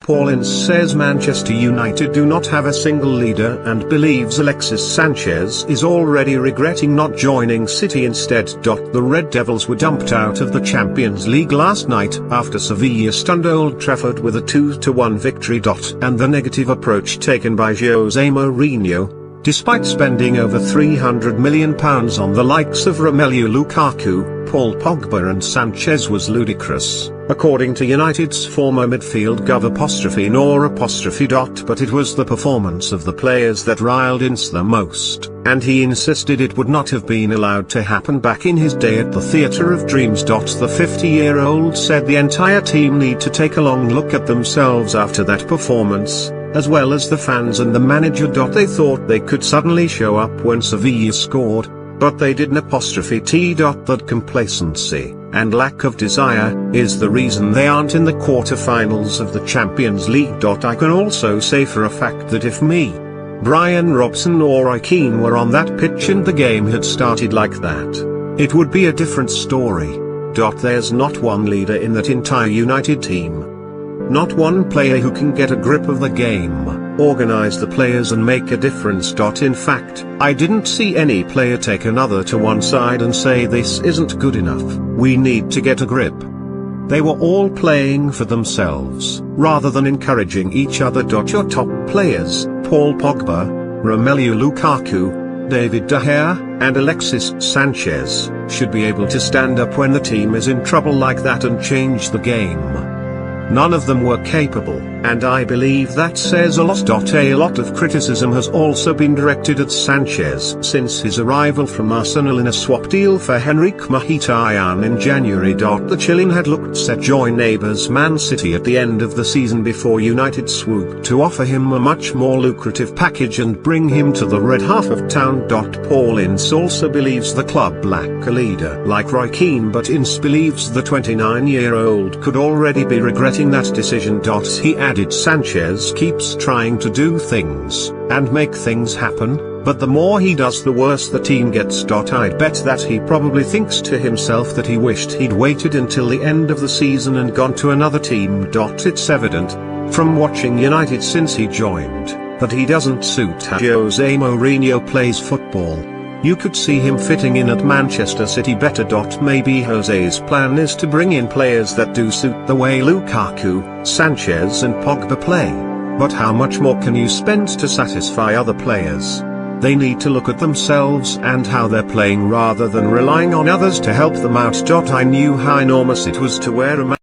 Paulin says Manchester United do not have a single leader and believes Alexis Sanchez is already regretting not joining City instead. The Red Devils were dumped out of the Champions League last night after Sevilla stunned Old Trafford with a 2-1 victory. And the negative approach taken by Jose Mourinho, despite spending over £300 million on the likes of Romelu Lukaku, Paul Pogba and Sanchez, was ludicrous, according to United's former midfield gov'. But it was the performance of the players that riled Ince the most, and he insisted it would not have been allowed to happen back in his day at the Theatre of Dreams. The 50-year-old said the entire team need to take a long look at themselves after that performance, as well as the fans and the manager. They thought they could suddenly show up when Sevilla scored, but they didn't. That complacency and lack of desire is the reason they aren't in the quarter-finals of the Champions League. I can also say for a fact that if me, Brian Robson or Roy Keane were on that pitch and the game had started like that, it would be a different story. There's not one leader in that entire United team. Not one player who can get a grip of the game, organize the players and make a difference. In fact, I didn't see any player take another to one side and say this isn't good enough, we need to get a grip. They were all playing for themselves, rather than encouraging each other. Your top players, Paul Pogba, Romelu Lukaku, David De Gea, and Alexis Sanchez, should be able to stand up when the team is in trouble like that and change the game. None of them were capable, and I believe that says a lot. A lot of criticism has also been directed at Sanchez since his arrival from Arsenal in a swap deal for Henrikh Mkhitaryan in January. The Chilean had looked set to join neighbours Man City at the end of the season before United swooped to offer him a much more lucrative package and bring him to the red half of town. Paul Ince also believes the club lack a leader like Roy Keane, but Ince believes the 29-year-old could already be regretting that decision. He added Sanchez keeps trying to do things and make things happen, but the more he does the worse the team gets. I'd bet that he probably thinks to himself that he wished he'd waited until the end of the season and gone to another team. It's evident, from watching United since he joined, that he doesn't suit how Jose Mourinho plays football. You could see him fitting in at Manchester City better. Maybe Jose's plan is to bring in players that do suit the way Lukaku, Sanchez and Pogba play. But how much more can you spend to satisfy other players? They need to look at themselves and how they're playing rather than relying on others to help them out. I knew how enormous it was to wear a